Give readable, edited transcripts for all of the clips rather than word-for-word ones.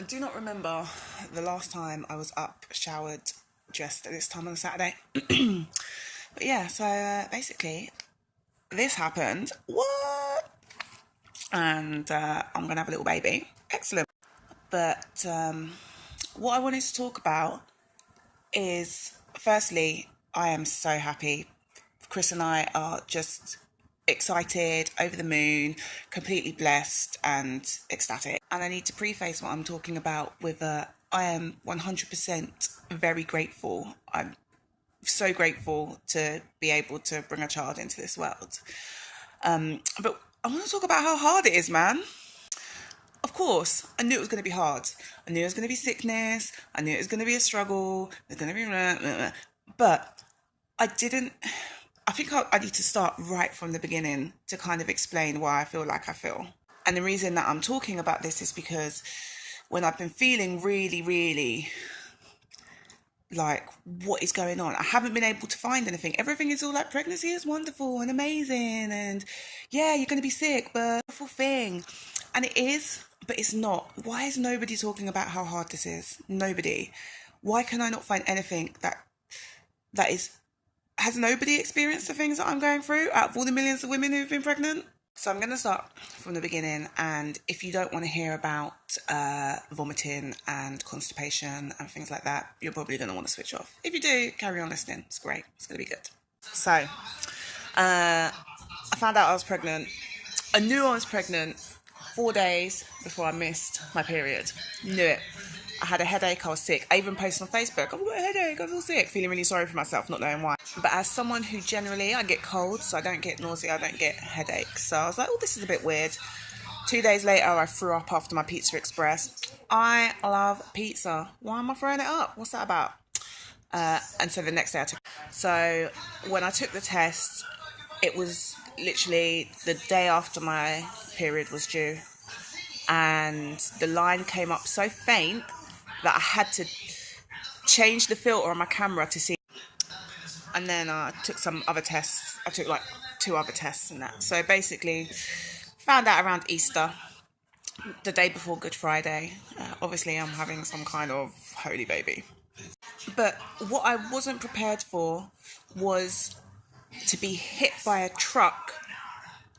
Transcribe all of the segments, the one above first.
I do not remember the last time I was up, showered, dressed at this time on a Saturday. But yeah, so basically, this happened. What? And I'm going to have a little baby. Excellent. But what I wanted to talk about is, firstly, I am so happy. Chris and I are just excited, over the moon, completely blessed and ecstatic. And I need to preface what I'm talking about with I am 100% very grateful. I'm so grateful to be able to bring a child into this world. But I want to talk about how hard it is, man. Of course, I knew it was going to be hard. I knew it was going to be sickness. I knew it was going to be a struggle. There's going to be... But I didn't... I think I need to start right from the beginning to kind of explain why I feel like I feel. And the reason that I'm talking about this is because when I've been feeling really, really like, what is going on? I haven't been able to find anything. Everything is all like, pregnancy is wonderful and amazing. And yeah, you're going to be sick, but beautiful thing. And it is, but it's not. Why is nobody talking about how hard this is? Nobody. Why can I not find anything that is... Has nobody experienced the things that I'm going through out of all the millions of women who've been pregnant? So I'm going to start from the beginning. And if you don't want to hear about vomiting and constipation and things like that, you're probably going to want to switch off. If you do, carry on listening. It's great. It's going to be good. So I found out I was pregnant. I knew I was pregnant 4 days before I missed my period. Knew it. I had a headache, I was sick. I even posted on Facebook, I've got a headache, I feel sick, feeling really sorry for myself, not knowing why. But as someone who generally, I get cold, so I don't get nausea, I don't get headaches. So I was like, oh, this is a bit weird. 2 days later, I threw up after my Pizza Express. I love pizza. Why am I throwing it up? What's that about? And so the next day I took... So when I took the test, it was literally the day after my period was due. And the line came up so faint that I had to change the filter on my camera to see. And then I took some other tests. I took like 2 other tests and that. So basically, found out around Easter, the day before Good Friday. Obviously, I'm having some kind of holy baby. But what I wasn't prepared for was to be hit by a truck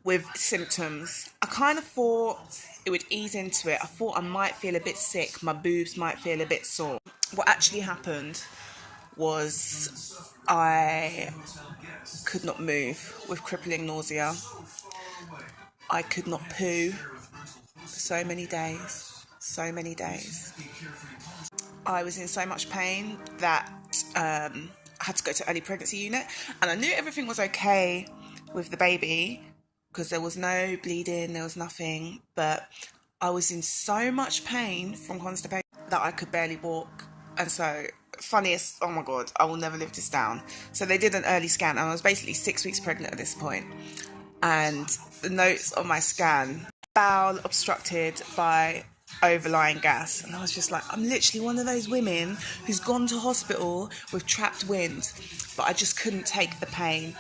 with symptoms. I kind of thought it would ease into it. I thought I might feel a bit sick. My boobs might feel a bit sore. What actually happened was I could not move with crippling nausea. I could not poo so many days. I was in so much pain that I had to go to early pregnancy unit. And I knew everything was okay with the baby, because there was no bleeding, there was nothing, but I was in so much pain from constipation that I could barely walk. And so, funniest, oh my God, I will never live this down. So they did an early scan, and I was basically 6 weeks pregnant at this point. And the notes on my scan, bowel obstructed by overlying gas. And I was just like, I'm literally one of those women who's gone to hospital with trapped wind, but I just couldn't take the pain.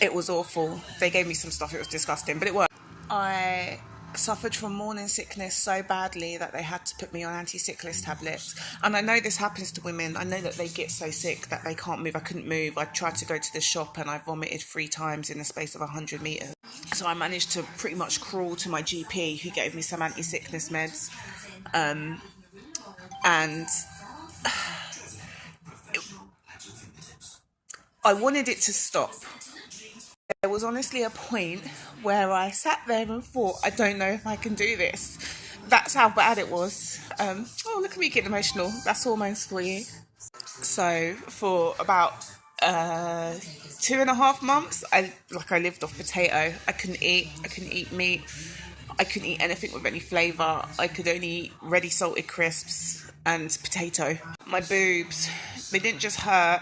It was awful. They gave me some stuff, it was disgusting, but it worked. I suffered from morning sickness so badly that they had to put me on anti-sickness tablets. And I know this happens to women. I know that they get so sick that they can't move. I couldn't move. I tried to go to the shop and I vomited 3 times in the space of 100 metres. So I managed to pretty much crawl to my GP, who gave me some anti-sickness meds. And I wanted it to stop. There was honestly a point where I sat there and thought, I don't know if I can do this. That's how bad it was. Oh, look at me getting emotional. That's hormones for you. So for about 2.5 months, I lived off potato. I couldn't eat meat. I couldn't eat anything with any flavour. I could only eat ready salted crisps and potato. My boobs, they didn't just hurt.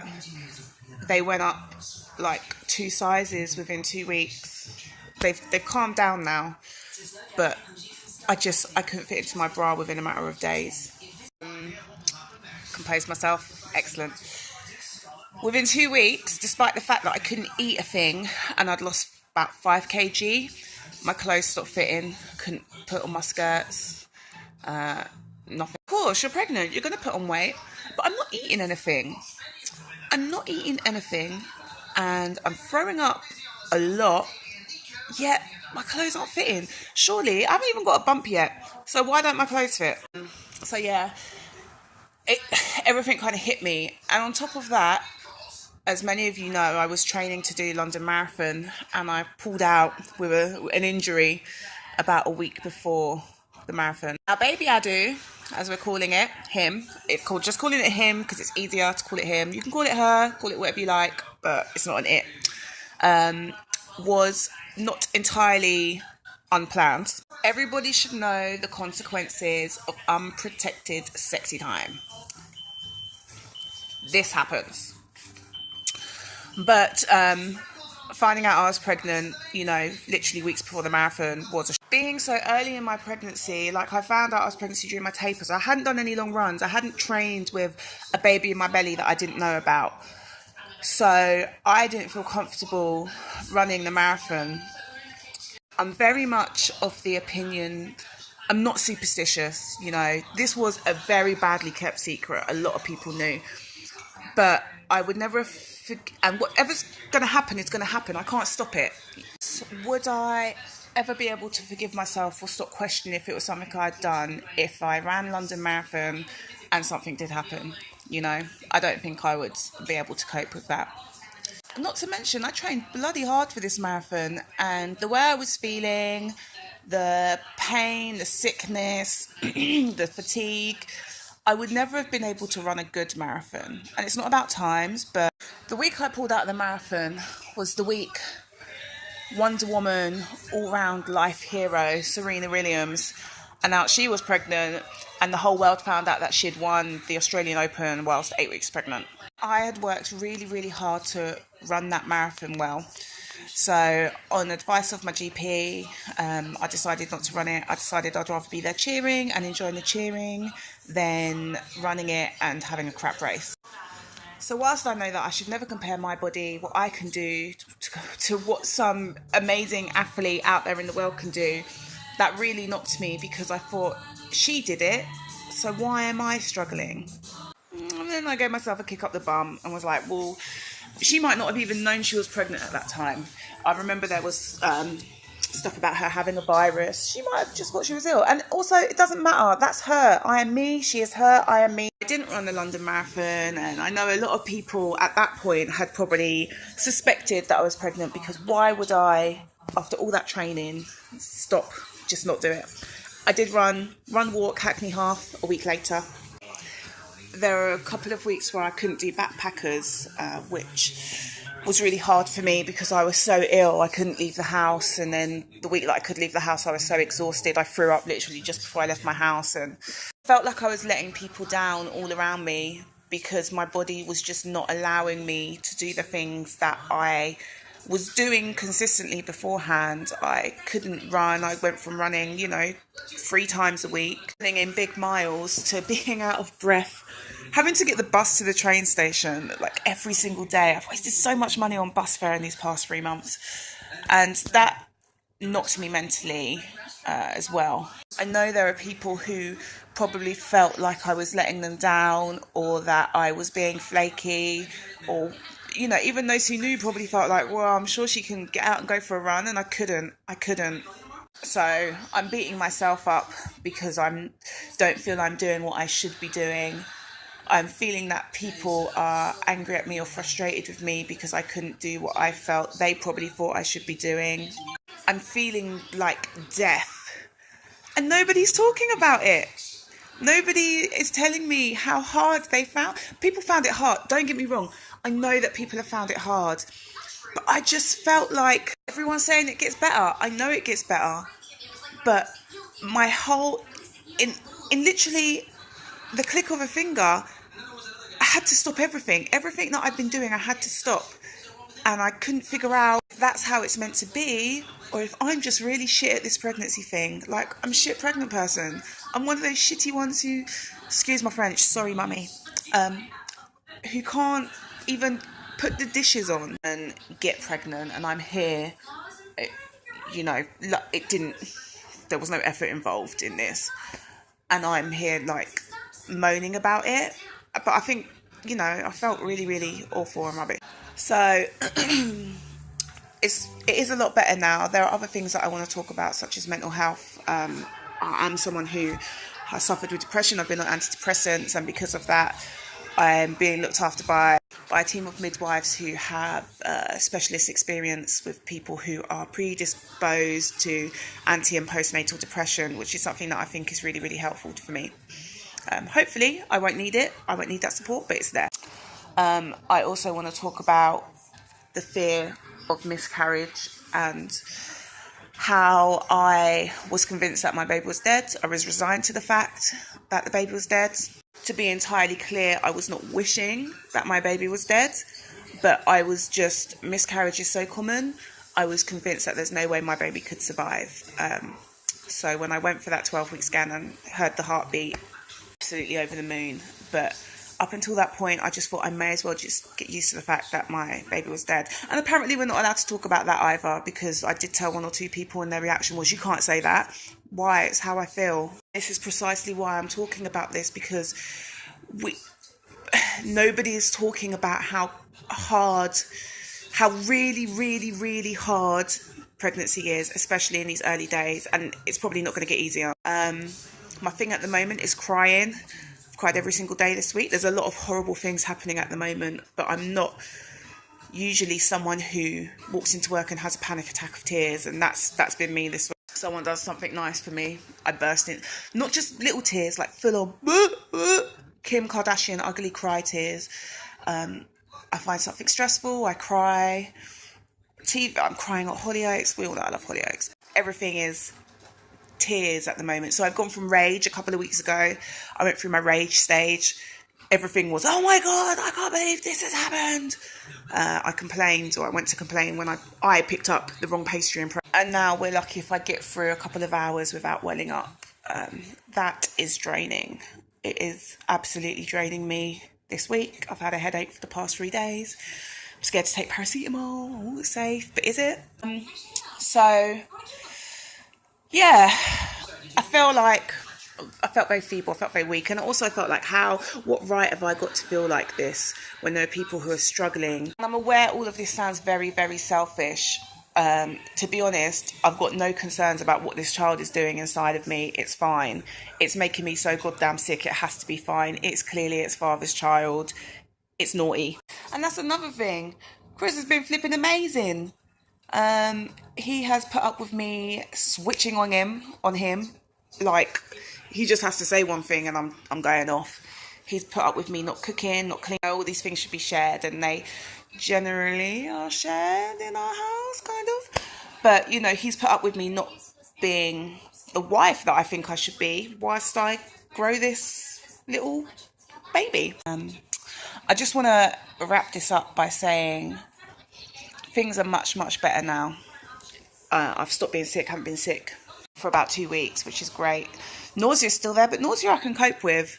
They went up like 2 sizes within 2 weeks. They've calmed down now, but I couldn't fit into my bra within a matter of days. Composed myself, excellent. Within 2 weeks, despite the fact that I couldn't eat a thing and I'd lost about 5 kg, my clothes stopped fitting, couldn't put on my skirts. nothing. Of course, you're pregnant, you're going to put on weight, but I'm not eating anything. I'm not eating anything, and I'm throwing up a lot, yet my clothes aren't fitting. Surely, I haven't even got a bump yet, so why don't my clothes fit? So yeah, everything kind of hit me. And on top of that, as many of you know, I was training to do London Marathon, and I pulled out with an injury about a week before the marathon. Our baby Badu, as we're calling it, just calling it him because it's easier to call it him. You can call it her, call it whatever you like, but it's not an it. Was not entirely unplanned. Everybody should know the consequences of unprotected sexy time. This happens. But finding out I was pregnant, literally weeks before the marathon was being so early in my pregnancy. Like, I found out I was pregnant during my taper, so I hadn't done any long runs. I hadn't trained with a baby in my belly that I didn't know about. So I didn't feel comfortable running the marathon. I'm very much of the opinion, I'm not superstitious, This was a very badly kept secret. A lot of people knew. But I would never, and whatever's going to happen is going to happen. I can't stop it. Would I ever be able to forgive myself or stop questioning if it was something I'd done if I ran London Marathon and something did happen? I don't think I would be able to cope with that. Not to mention, I trained bloody hard for this marathon, and the way I was feeling, the pain, the sickness, the fatigue, I would never have been able to run a good marathon. And it's not about times, but the week I pulled out the marathon was the week Wonder Woman, all-round life hero, Serena Williams, announced she was pregnant, and the whole world found out that she'd won the Australian Open whilst 8 weeks pregnant. I had worked really, really hard to run that marathon well. So on advice of my GP, I decided not to run it. I decided I'd rather be there cheering and enjoying the cheering than running it and having a crap race. So whilst I know that I should never compare my body, what I can do, to what some amazing athlete out there in the world can do, that really knocked me, because I thought, she did it, so why am I struggling? And then I gave myself a kick up the bum and was like, well, she might not have even known she was pregnant at that time. I remember there was stuff about her having a virus. She might have just thought she was ill. And also, it doesn't matter. That's her. I am me. She is her. I am me. I didn't run the London Marathon, and I know a lot of people at that point had probably suspected that I was pregnant, because why would I, after all that training, just not do it? I did run, walk, Hackney Half a week later. There were a couple of weeks where I couldn't do backpackers, which was really hard for me because I was so ill. I couldn't leave the house, and then the week that I could leave the house, I was so exhausted. I threw up literally just before I left my house, and felt like I was letting people down all around me because my body was just not allowing me to do the things that I was doing consistently beforehand. I couldn't run. I went from running, 3 times a week, running in big miles, to being out of breath, having to get the bus to the train station like every single day. I've wasted so much money on bus fare in these past 3 months, and that knocked me mentally as well. I know there are people who probably felt like I was letting them down, or that I was being flaky, or even those who knew probably felt like, well, I'm sure she can get out and go for a run, and I couldn't. So I'm beating myself up because I don't feel I'm doing what I should be doing. I'm feeling that people are angry at me or frustrated with me because I couldn't do what I felt they probably thought I should be doing. I'm feeling like death, and nobody's talking about it. Nobody is telling me how hard people found it hard. Don't get me wrong. I know that people have found it hard, but I just felt like everyone's saying it gets better. I know it gets better, but my whole, in literally the click of a finger, I had to stop everything. Everything that I've been doing, I had to stop. And I couldn't figure out if that's how it's meant to be, or if I'm just really shit at this pregnancy thing. Like, I'm a shit pregnant person. I'm one of those shitty ones who, excuse my French, sorry mummy, who can't even put the dishes on and get pregnant. And I'm here, there was no effort involved in this. and I'm here like moaning about it. But I think, you know, I felt really, really awful and rubbish. So it is a lot better now. There are other things that I want to talk about, such as mental health. I'm someone who has suffered with depression. I've been on antidepressants, and because of that, I'm being looked after by a team of midwives who have specialist experience with people who are predisposed to anti and postnatal depression, which is something that I think is really, really helpful for me. Hopefully, I won't need it. I won't need that support, but it's there. I also want to talk about the fear of miscarriage and how I was convinced that my baby was dead. I was resigned to the fact that the baby was dead. To be entirely clear, I was not wishing that my baby was dead, but I was just, miscarriage is so common, I was convinced that there's no way my baby could survive. So when I went for that 12-week scan and heard the heartbeat, absolutely over the moon. But up until that point, I just thought I may as well just get used to the fact that my baby was dead. And apparently we're not allowed to talk about that either, because I did tell one or two people and their reaction was, you can't say that. Why? It's how I feel. This is precisely why I'm talking about this, because nobody is talking about how really, really, really hard pregnancy is, especially in these early days, and it's probably not going to get easier. My thing at the moment is crying. I've cried every single day this week. There's a lot of horrible things happening at the moment, but I'm not usually someone who walks into work and has a panic attack of tears, and that's been me this week. Someone does something nice for me, I burst in, not just little tears, like full on Kim Kardashian ugly cry tears. I find something stressful, I cry. I'm crying at Hollyoaks. We all know I love Hollyoaks. Everything is tears at the moment. So I've gone from rage a couple of weeks ago. I went through my rage stage. Everything was, oh my God, I can't believe this has happened. I complained, or I went to complain when I picked up the wrong pastry and now we're lucky if I get through a couple of hours without welling up. That is draining. It is absolutely draining me this week. I've had a headache for the past 3 days. I'm scared to take paracetamol. All safe, but is it? So, yeah, I felt very feeble, I felt very weak, and also I felt like, what right have I got to feel like this when there are people who are struggling? And I'm aware all of this sounds very, very selfish. To be honest, I've got no concerns about what this child is doing inside of me. It's fine. It's making me so goddamn sick, it has to be fine. It's clearly its father's child. It's naughty. And that's another thing. Chris has been flipping amazing. He has put up with me switching on him. Like, he just has to say one thing and I'm going off. He's put up with me not cooking, not cleaning. All these things should be shared, and they generally are shared in our house, kind of. But, you know, he's put up with me not being the wife that I think I should be whilst I grow this little baby. I just want to wrap this up by saying things are much, much better now. I've stopped being sick, haven't been sick for about 2 weeks, which is great. Nausea's still there, but nausea I can cope with.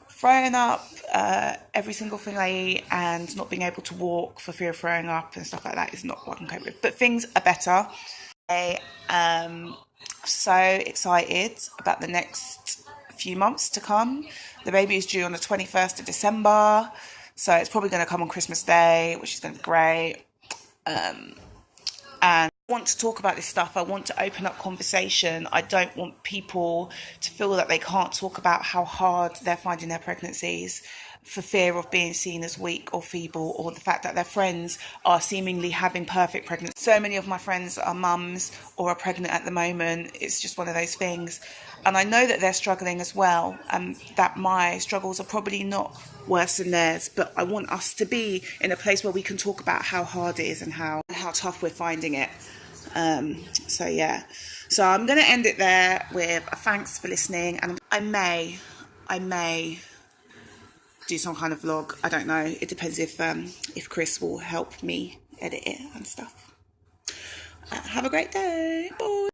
Throwing up every single thing I eat and not being able to walk for fear of throwing up and stuff like that is not what I can cope with. But things are better. I am so excited about the next few months to come. The baby is due on the 21st of December, so it's probably going to come on Christmas Day, which is going to be great. And I want to talk about this stuff. I want to open up conversation. I don't want people to feel that they can't talk about how hard they're finding their pregnancies for fear of being seen as weak or feeble, or the fact that their friends are seemingly having perfect pregnancy. So many of my friends are mums or are pregnant at the moment. It's just one of those things. And I know that they're struggling as well, and that my struggles are probably not worse than theirs, but I want us to be in a place where we can talk about how hard it is and how tough we're finding it. So yeah, so I'm going to end it there with a thanks for listening, and I may do some kind of vlog. I don't know. It depends if Chris will help me edit it and stuff. Have a great day. Bye.